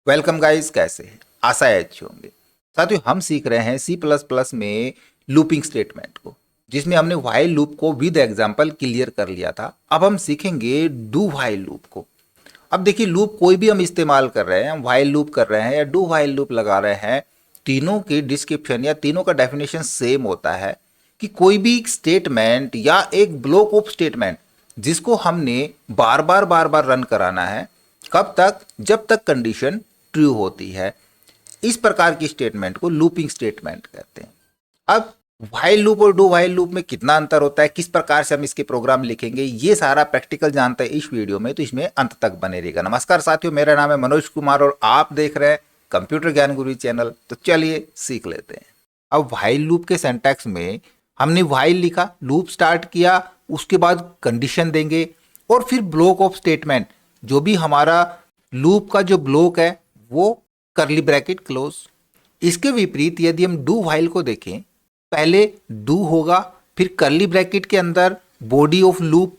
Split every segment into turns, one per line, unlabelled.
Welcome guys, कैसे हैं? आशा है अच्छे होंगे। साथियों, हम सीख रहे हैं सी प्लस प्लस में लूपिंग स्टेटमेंट को, जिसमें हमने व्हाइल लूप को विद एग्जांपल क्लियर कर लिया था। अब हम सीखेंगे डू व्हाइल लूप को। अब देखिए, लूप कोई भी हम इस्तेमाल कर रहे हैं, हम व्हाइल लूप कर रहे हैं या डू व्हाइल लूप लगा रहे हैं, तीनों की डिस्क्रिप्शन या तीनों का डेफिनेशन सेम होता है कि कोई भी स्टेटमेंट या एक ब्लॉक ऑफ स्टेटमेंट जिसको हमने बार बार रन कराना है, कब तक? जब तक कंडीशन ट्रू होती है। इस प्रकार की स्टेटमेंट को लूपिंग स्टेटमेंट कहते हैं। अब व्हाइल लूप और डू व्हाइल लूप में कितना अंतर होता है, किस प्रकार से हम इसके प्रोग्राम लिखेंगे, ये सारा प्रैक्टिकल जानते हैं इस वीडियो में, तो इसमें अंत तक बने रहिएगा। नमस्कार साथियों, मेरा नाम है मनोज कुमार और आप देख रहे हैं कंप्यूटर ज्ञान गुरु चैनल। तो चलिए सीख लेते हैं। अब व्हाइल लूप के सिंटैक्स में हमने व्हाइल लिखा, लूप स्टार्ट किया, उसके बाद कंडीशन देंगे और फिर ब्लॉक ऑफ स्टेटमेंट, जो भी हमारा लूप का जो ब्लॉक है वो करली ब्रैकेट क्लोज। इसके विपरीत यदि हम डू व्हाइल को देखें, पहले डू होगा, फिर करली ब्रैकेट के अंदर बॉडी ऑफ लूप,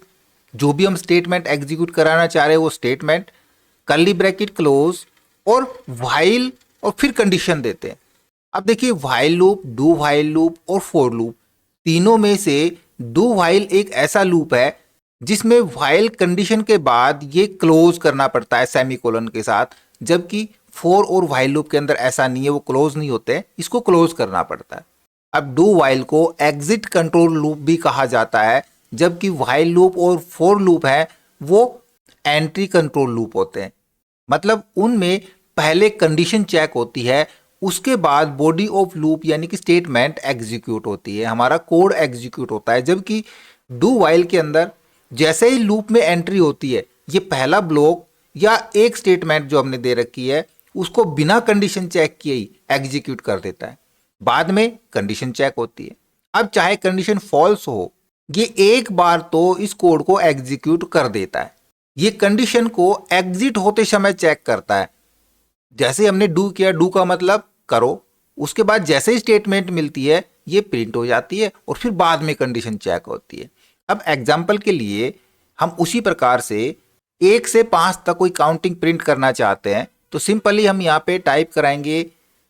जो भी हम स्टेटमेंट एग्जीक्यूट कराना चाह रहे हैं वो स्टेटमेंट, करली ब्रैकेट क्लोज और व्हाइल, और फिर कंडीशन देते हैं। अब देखिए, while loop, do while loop और फॉर लूप, तीनों में से डू व्हाइल एक ऐसा लूप है जिसमें व्हाइल कंडीशन के बाद ये क्लोज करना पड़ता है सेमीकोलन के साथ, जबकि फॉर और व्हाइल लूप के अंदर ऐसा नहीं है, वो क्लोज नहीं होते, इसको क्लोज करना पड़ता है। अब डू व्हाइल को एग्जिट कंट्रोल लूप भी कहा जाता है, जबकि व्हाइल लूप और फॉर लूप है वो एंट्री कंट्रोल लूप होते हैं। मतलब उनमें पहले कंडीशन चेक होती है, उसके बाद बॉडी ऑफ लूप यानी कि स्टेटमेंट एग्जीक्यूट होती है, हमारा कोड एग्जीक्यूट होता है। जबकि डू व्हाइल के अंदर जैसे ही लूप में एंट्री होती है, ये पहला ब्लॉक या एक स्टेटमेंट जो हमने दे रखी है उसको बिना कंडीशन चेक किए ही एग्जीक्यूट कर देता है, बाद में कंडीशन चेक होती है। अब चाहे कंडीशन फॉल्स हो, ये एक बार तो इस कोड को एग्जीक्यूट कर देता है। ये कंडीशन को एग्जिट होते समय चेक करता है। जैसे हमने डू किया, डू का मतलब करो, उसके बाद जैसे ही स्टेटमेंट मिलती है ये प्रिंट हो जाती है और फिर बाद में कंडीशन चेक होती है। अब एग्जाम्पल के लिए हम उसी प्रकार से 1 से 5 तक कोई काउंटिंग प्रिंट करना चाहते हैं, तो सिंपली हम यहाँ पे टाइप कराएंगे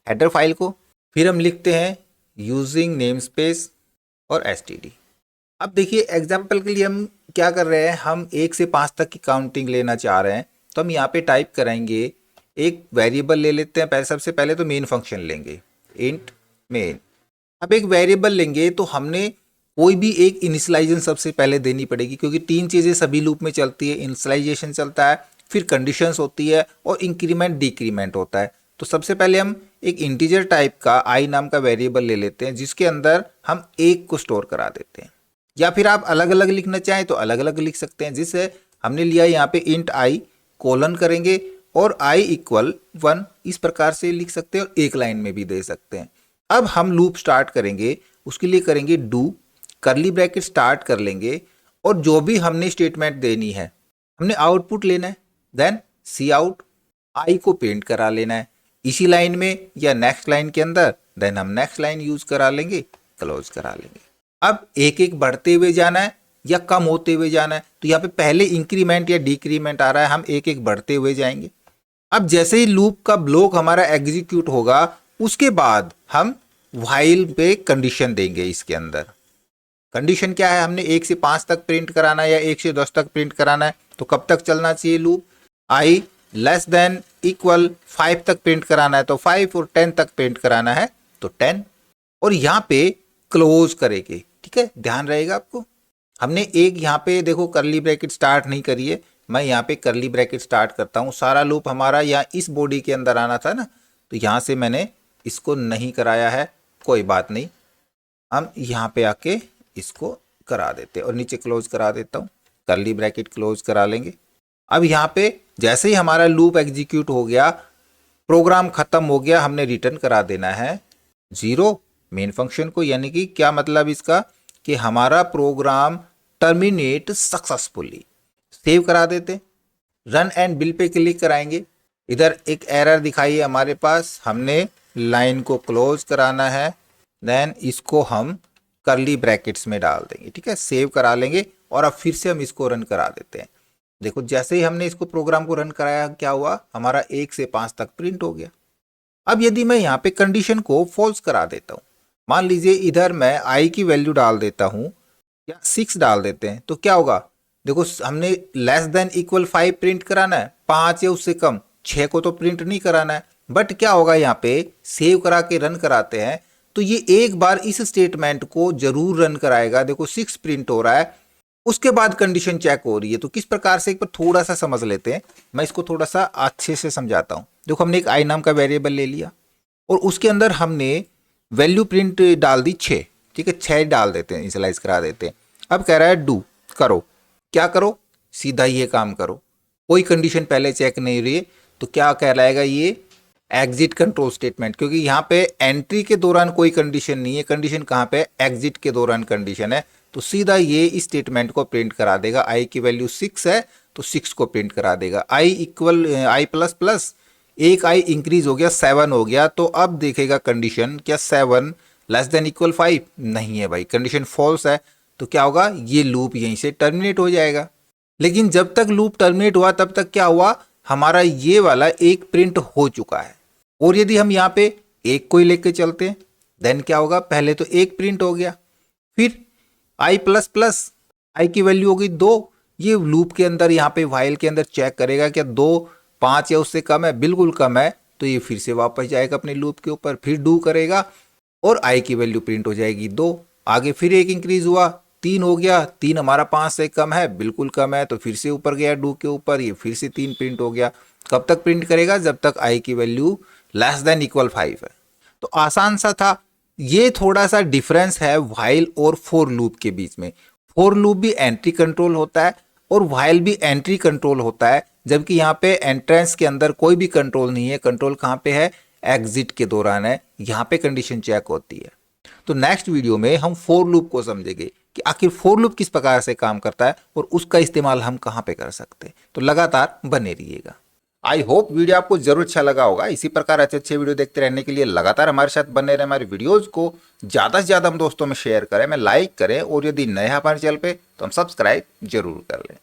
हेडर फाइल को, फिर हम लिखते हैं यूजिंग नेम स्पेस और std। अब देखिए, एग्जाम्पल के लिए हम क्या कर रहे हैं, हम 1 से 5 तक की काउंटिंग लेना चाह रहे हैं, तो हम यहाँ पे टाइप करेंगे, एक वेरिएबल ले लेते हैं। पहले सबसे पहले तो मेन फंक्शन लेंगे, इंट मेन। अब एक वेरिएबल लेंगे तो हमने कोई भी एक इनिशियलाइजेशन सबसे पहले देनी पड़ेगी, क्योंकि 3 चीज़ें सभी लूप में चलती है। इनिशियलाइजेशन चलता है, फिर कंडीशंस होती है और इंक्रीमेंट डिक्रीमेंट होता है। तो सबसे पहले हम एक इंटीजर टाइप का आई नाम का वेरिएबल ले लेते हैं, जिसके अंदर हम 1 को स्टोर करा देते हैं, या फिर आप अलग अलग लिखना चाहें तो अलग अलग लिख सकते हैं। जिससे हमने लिया यहाँ पे इंट आई, कोलन करेंगे और i इक्वल 1, इस प्रकार से लिख सकते हैं और एक लाइन में भी दे सकते हैं। अब हम लूप स्टार्ट करेंगे, उसके लिए करेंगे डू, करली ब्रैकेट स्टार्ट कर लेंगे और जो भी हमने स्टेटमेंट देनी है, हमने आउटपुट लेना है, देन सी आउट, आई को पेंट करा लेना है इसी लाइन में या नेक्स्ट लाइन के अंदर, देन हम नेक्स्ट लाइन यूज करा लेंगे, क्लोज करा लेंगे। अब एक एक बढ़ते हुए जाना है या कम होते हुए जाना है, तो यहाँ पे पहले इंक्रीमेंट या डिक्रीमेंट आ रहा है, हम एक एक बढ़ते हुए जाएंगे। अब जैसे ही लूप का ब्लॉक हमारा एग्जीक्यूट होगा, उसके बाद हम व्हाइल पे कंडीशन देंगे। इसके अंदर कंडीशन क्या है, हमने 1 से 5 तक प्रिंट कराना है या 1 से 10 तक प्रिंट कराना है, तो कब तक चलना चाहिए loop, i less than equal 5 तक प्रिंट कराना है तो 5, और 10 तक प्रिंट कराना है तो 10, और यहाँ पे क्लोज करेंगे। ठीक है, ध्यान रहेगा आपको। हमने एक यहाँ पे देखो करली ब्रैकेट स्टार्ट नहीं करी है, मैं यहाँ पे करली ब्रैकेट स्टार्ट करता हूँ। सारा लूप हमारा यहाँ इस बॉडी के अंदर आना था ना, तो यहाँ से मैंने इसको नहीं कराया है, कोई बात नहीं, हम यहाँ पे आके इसको करा देते और नीचे क्लोज करा देता हूँ, करली ब्रैकेट क्लोज करा लेंगे। अब यहाँ पे जैसे ही हमारा लूप एग्जीक्यूट हो गया, प्रोग्राम खत्म हो गया, हमने रिटर्न करा देना है 0 मेन फंक्शन को। यानी कि क्या मतलब इसका, कि हमारा प्रोग्राम टर्मिनेट सक्सेसफुली। सेव करा देते, run and bill pay click कराएंगे। इधर एक एरर दिखाई है हमारे पास, हमने लाइन को क्लोज कराना है, देन इसको हम करली ब्रैकेट्स में डाल देंगे। ठीक है, सेव करा लेंगे और अब फिर से हम इसको रन करा देते हैं। देखो जैसे ही हमने इसको प्रोग्राम को रन कराया क्या हुआ, हमारा 1 से 5 तक प्रिंट हो गया। अब यदि मैं यहाँ पे कंडीशन को फॉल्स करा देता हूँ, मान लीजिए इधर मैं आई की वैल्यू डाल देता हूँ या 6 डाल देते हैं, तो क्या होगा, देखो हमने लेस देन इक्वल 5 प्रिंट कराना है, 5 या उससे कम, 6 को तो प्रिंट नहीं कराना है। बट क्या होगा, यहाँ पे सेव करा के रन कराते हैं तो ये एक बार इस स्टेटमेंट को जरूर रन कराएगा। देखो 6 प्रिंट हो रहा है, उसके बाद कंडीशन चेक हो रही है। तो किस प्रकार से, एक बार थोड़ा सा समझ लेते हैं, मैं इसको थोड़ा सा अच्छे से समझाता हूँ। देखो हमने एक आई नाम का वेरिएबल ले लिया और उसके अंदर हमने वैल्यू प्रिंट डाल दी 6, ठीक है, 6 डाल देते हैं, इनिशियलाइज करा देते हैं। अब कह रहा है डू करो, क्या करो, सीधा ये काम करो, कोई कंडीशन पहले चेक नहीं हो रही है, तो क्या कहलाएगा ये एग्जिट कंट्रोल स्टेटमेंट, क्योंकि यहाँ पे एंट्री के दौरान कोई कंडीशन नहीं है, कंडीशन कहाँ पे, एग्जिट के दौरान कंडीशन है। तो सीधा ये इस स्टेटमेंट को प्रिंट करा देगा। आई की वैल्यू 6 है तो 6 को प्रिंट करा देगा। I equal I plus plus, एक आई इंक्रीज हो गया 7 हो गया, तो अब देखेगा कंडीशन, क्या 7 लेस देन इक्वल 5 नहीं है भाई, कंडीशन फॉल्स है। तो क्या होगा, ये लूप यहीं से टर्मिनेट हो जाएगा। लेकिन जब तक लूप टर्मिनेट हुआ तब तक क्या हुआ, हमारा ये वाला एक प्रिंट हो चुका है। और यदि हम यहाँ पे एक को ही लेके चलते हैं देन क्या होगा, पहले तो एक प्रिंट हो गया, फिर आई प्लस प्लस, आई की वैल्यू हो गई 2, ये लूप के अंदर यहाँ पे व्हाइल के अंदर चेक करेगा क्या 2 5 या उससे कम है, बिल्कुल कम है, तो ये फिर से वापस जाएगा अपने लूप के ऊपर, फिर डू करेगा और आई की वैल्यू प्रिंट हो जाएगी 2। आगे फिर एक इंक्रीज हुआ, 3 हो गया, 3 हमारा 5 से कम है, बिल्कुल कम है, तो फिर से ऊपर गया डू के ऊपर, ये फिर से 3 प्रिंट हो गया। कब तक प्रिंट करेगा, जब तक आई की वैल्यू लेस देन इक्वल 5 है। तो आसान सा था। ये थोड़ा सा डिफरेंस है व्हाइल और फॉर लूप के बीच में। फॉर लूप भी एंट्री कंट्रोल होता है और व्हाइल भी एंट्री कंट्रोल होता है, जबकि यहाँ पे एंट्रेंस के अंदर कोई भी कंट्रोल नहीं है। कंट्रोल कहाँ पे है, एग्जिट के दौरान है, यहाँ पे कंडीशन चेक होती है। तो नेक्स्ट वीडियो में हम फॉर लूप को समझेंगे कि आखिर फॉर लूप किस प्रकार से काम करता है और उसका इस्तेमाल हम कहाँ पे कर सकते हैं। तो लगातार बने रहिएगा। आई होप वीडियो आपको जरूर अच्छा लगा होगा। इसी प्रकार अच्छे अच्छे वीडियो देखते रहने के लिए लगातार हमारे साथ बने रहे। हमारे वीडियोज को ज़्यादा से ज़्यादा हम दोस्तों में शेयर करें, मैं लाइक करें, और यदि नए हैं हमारे चैनल पे तो हम सब्सक्राइब जरूर कर लें।